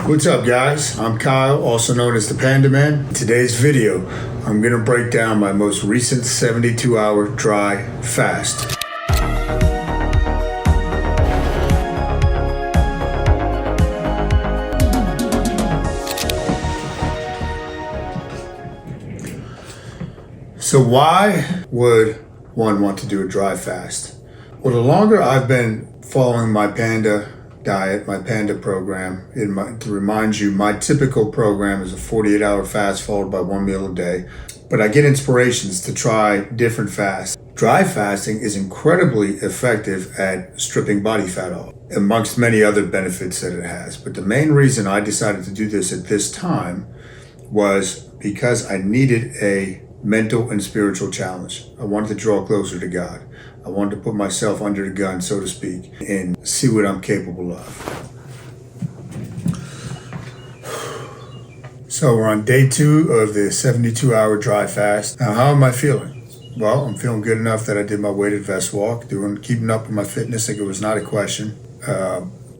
What's up, guys? I'm Kyle, also known as the Panda Man. In today's video, I'm gonna break down my most recent 72-hour dry fast. So why would one want to do a dry fast? Well, the longer I've been following my Panda diet, my Panda program, to remind you, my typical program is a 48-hour fast followed by one meal a day. But I get inspirations to try different fasts. Dry fasting is incredibly effective at stripping body fat off, amongst many other benefits that it has. But the main reason I decided to do this at this time was because I needed a mental and spiritual challenge. I wanted to draw closer to God. I wanted to put myself under the gun, so to speak, and see what I'm capable of. So we're on day 2 of the 72-hour dry fast. Now, how am I feeling? Well, I'm feeling good enough that I did my weighted vest walk, keeping up with my fitness like it was not a question.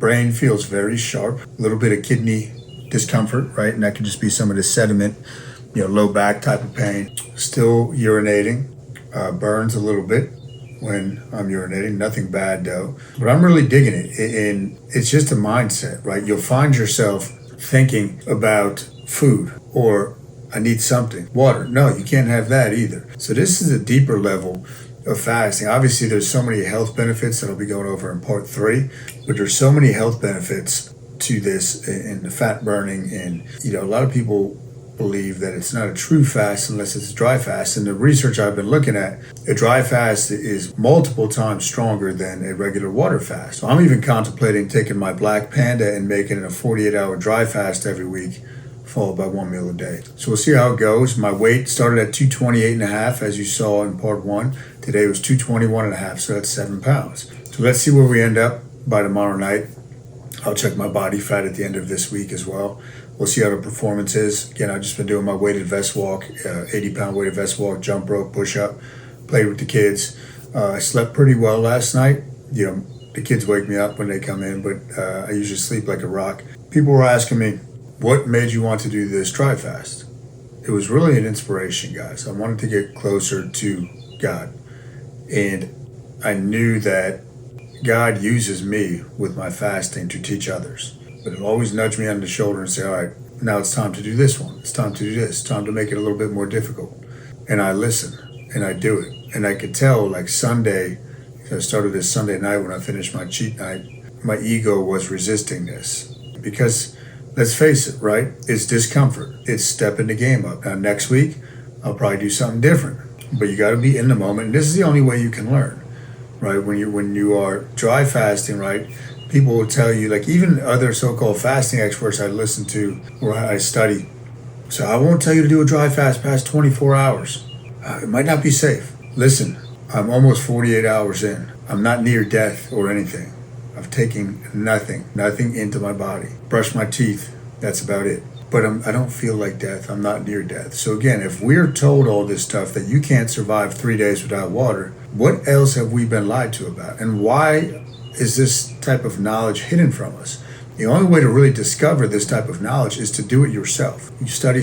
Brain feels very sharp, a little bit of kidney discomfort, right? And that could just be some of the sediment, low back type of pain. Still urinating, burns a little bit when I'm urinating, nothing bad though. But I'm really digging it, and it's just a mindset, right? You'll find yourself thinking about food, or I need something, water. No, you can't have that either. So this is a deeper level of fasting. Obviously, there's so many health benefits that I'll be going over in part 3, but there's so many health benefits to this in the fat burning, and a lot of people believe that it's not a true fast unless it's a dry fast. And the research I've been looking at, a dry fast is multiple times stronger than a regular water fast. So I'm even contemplating taking my Black Panda and making it a 48-hour dry fast every week, followed by one meal a day. So we'll see how it goes. My weight started at 228.5, as you saw in part 1. Today was 221.5, so that's 7 pounds. So let's see where we end up by tomorrow night. I'll check my body fat at the end of this week as well. We'll see how the performance is. Again, I've just been doing my weighted vest walk, 80-pound weighted vest walk, jump rope, push-up, played with the kids. I slept pretty well last night. The kids wake me up when they come in, but I usually sleep like a rock. People were asking me, what made you want to do this dry fast? It was really an inspiration, guys. I wanted to get closer to God. And I knew that God uses me with my fasting to teach others. But it'll always nudge me on the shoulder and say, all right, now it's time to do this one. It's time to do this. It's time to make it a little bit more difficult. And I listen and I do it. And I could tell, like Sunday, I started this Sunday night when I finished my cheat night, my ego was resisting this. Because let's face it, right? It's discomfort. It's stepping the game up. Now next week, I'll probably do something different. But you got to be in the moment. And this is the only way you can learn, right? When you are dry fasting, right? People will tell you, like even other so-called fasting experts I listen to or I study. So I won't tell you to do a dry fast past 24 hours. It might not be safe. Listen, I'm almost 48 hours in. I'm not near death or anything. I've taken nothing into my body. Brushed my teeth, that's about it. But I don't feel like death. I'm not near death. So again, if we're told all this stuff that you can't survive 3 days without water, what else have we been lied to about? And why is this type of knowledge hidden from us? The only way to really discover this type of knowledge is to do it yourself. You study,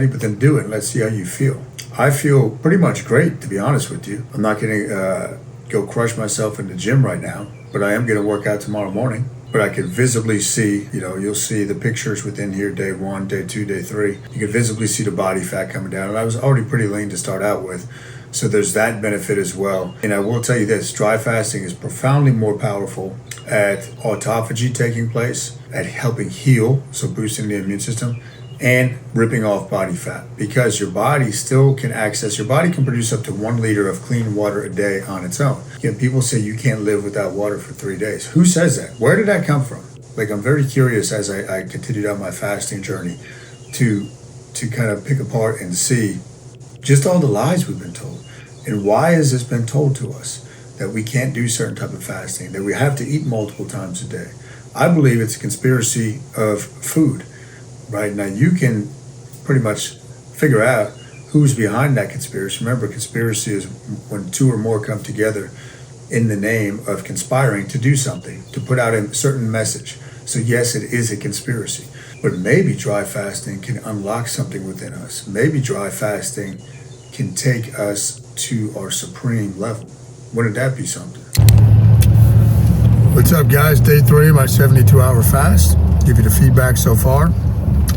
but then do it and let's see how you feel. I feel pretty much great, to be honest with you. I'm not gonna go crush myself in the gym right now, but I am gonna work out tomorrow morning. But I can visibly see, you'll see the pictures within here, day 1, day 2, day 3. You can visibly see the body fat coming down. And I was already pretty lean to start out with. So there's that benefit as well. And I will tell you this, dry fasting is profoundly more powerful at autophagy taking place, at helping heal, so boosting the immune system, and ripping off body fat. Because your body still can your body can produce up to 1 liter of clean water a day on its own. Yet people say you can't live without water for 3 days. Who says that? Where did that come from? Like, I'm very curious as I continued on my fasting journey to kind of pick apart and see just all the lies we've been told. And why has this been told to us? That we can't do certain type of fasting, that we have to eat multiple times a day. I believe it's a conspiracy of food. Right now, you can pretty much figure out who's behind that conspiracy. Remember, conspiracy is when 2 or more come together in the name of conspiring to do something, to put out a certain message. So yes, it is a conspiracy. But maybe dry fasting can unlock something within us. Maybe dry fasting can take us to our supreme level. Wouldn't that be something? What's up, guys? Day 3 of my 72-hour fast. Give you the feedback so far.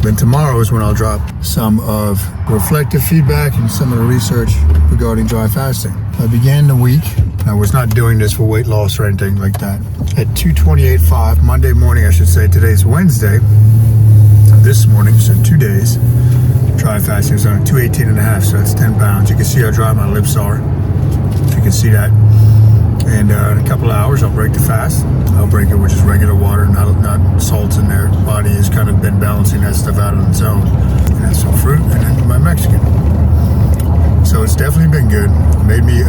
Then tomorrow is when I'll drop some of reflective feedback and some of the research regarding dry fasting. I began the week. I was not doing this for weight loss or anything like that. At 228.5, Monday morning, I should say. Today's Wednesday. This morning, so 2 days, dry fasting was on 218.5, so that's 10 pounds. You can see how dry my lips are, if you can see that. And in a couple of hours, I'll break the fast. I'll break it with just regular water, not salts in there. The body has kind of been balancing that stuff out on its own. And then some fruit, and then my Mexican. So it's definitely been good. It made me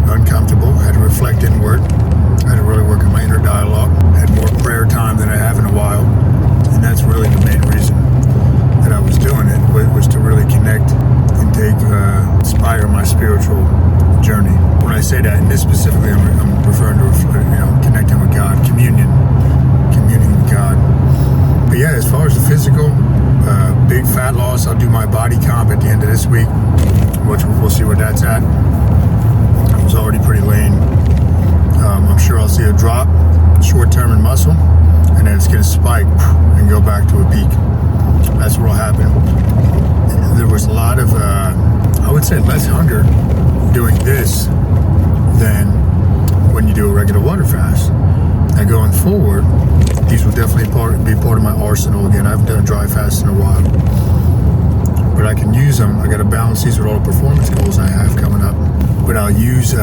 uncomfortable. I had to reflect inward. I had to really work on my inner dialogue. I had more prayer time than I have in a while. And that's really the main reason that I was doing it, was to really connect and inspire my spiritual journey. When I say that, and this specifically, I'm referring to, connecting with God, communing with God. But yeah, as far as the physical, big fat loss, I'll do my body comp at the end of this week, which we'll see where that's at. I was already pretty lean. I'm sure I'll see a drop short term in muscle, and then it's going to spike and go back to a peak. That's what will happen. There was a lot of, I would say, less hunger doing this than when you do a regular water fast. And going forward, these will definitely be part of my arsenal again. I haven't done a dry fast in a while, but I can use them. I got to balance these with all the performance goals I have coming up. But I'll use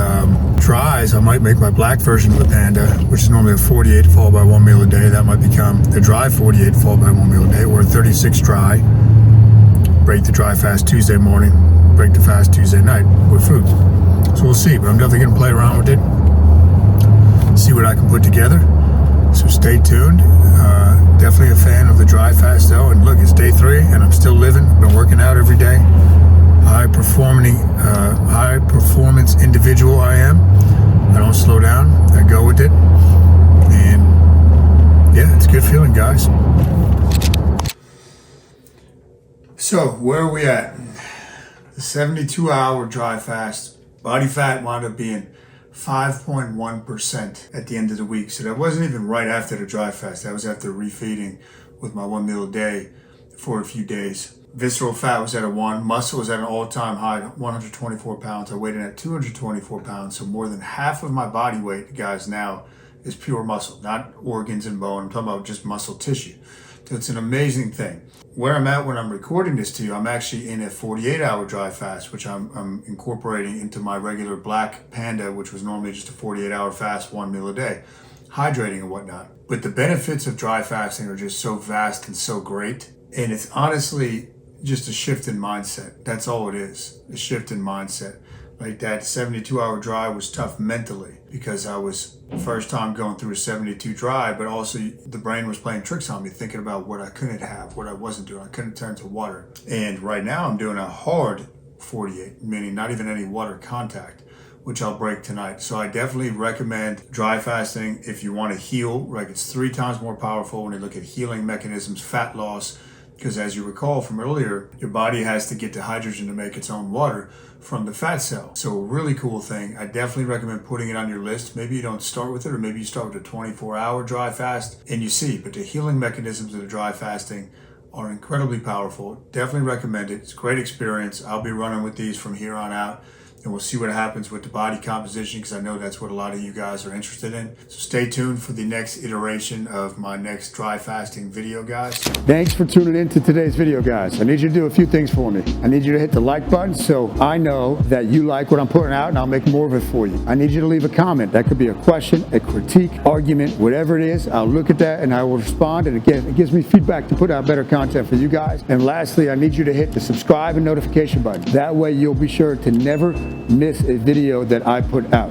dries. I might make my black version of the Panda, which is normally a 48 followed by 1 meal a day. That might become a dry 48 followed by 1 meal a day, or a 36 dry. Break the dry fast Tuesday morning, break the fast Tuesday night with food. So we'll see, but I'm definitely going to play around with it, see what I can put together. So stay tuned. Definitely a fan of the dry fast though. And look, it's day 3 and I'm still living. I've been working out every day. High performance individual I am. I don't slow down. I go with it. And yeah, it's a good feeling, guys. So where are we at? The 72-hour dry fast. Body fat wound up being 5.1% at the end of the week. So that wasn't even right after the dry fast. That was after refeeding with my 1 meal a day for a few days. Visceral fat was at a 1. Muscle was at an all-time high, 124 pounds. I weighed in at 224 pounds. So more than half of my body weight, guys, now is pure muscle, not organs and bone. I'm talking about just muscle tissue. So it's an amazing thing. Where I'm at when I'm recording this to you, I'm actually in a 48-hour dry fast, which I'm incorporating into my regular black Panda, which was normally just a 48-hour fast, 1 meal a day, hydrating and whatnot. But the benefits of dry fasting are just so vast and so great. And it's honestly just a shift in mindset. That's all it is, a shift in mindset. Like that 72-hour dry was tough mentally because I was first time going through a 72 dry, but also the brain was playing tricks on me, thinking about what I couldn't have, what I wasn't doing. I couldn't turn to water. And right now I'm doing a hard 48, meaning not even any water contact, which I'll break tonight. So I definitely recommend dry fasting if you want to heal. Like, it's 3 times more powerful when you look at healing mechanisms, fat loss, because as you recall from earlier, your body has to get the hydrogen to make its own water from the fat cell. So a really cool thing. I definitely recommend putting it on your list. Maybe you don't start with it, or maybe you start with a 24-hour dry fast and you see. But the healing mechanisms of the dry fasting are incredibly powerful. Definitely recommend it. It's a great experience. I'll be running with these from here on out. And we'll see what happens with the body composition, because I know that's what a lot of you guys are interested in. So stay tuned for the next iteration of my next dry fasting video, guys. Thanks for tuning in to today's video, guys. I need you to do a few things for me. I need you to hit the like button so I know that you like what I'm putting out, and I'll make more of it for you. I need you to leave a comment. That could be a question, a critique, argument, whatever it is. I'll look at that and I will respond. And again, it gives me feedback to put out better content for you guys. And lastly, I need you to hit the subscribe and notification button. That way you'll be sure to never miss a video that I put out.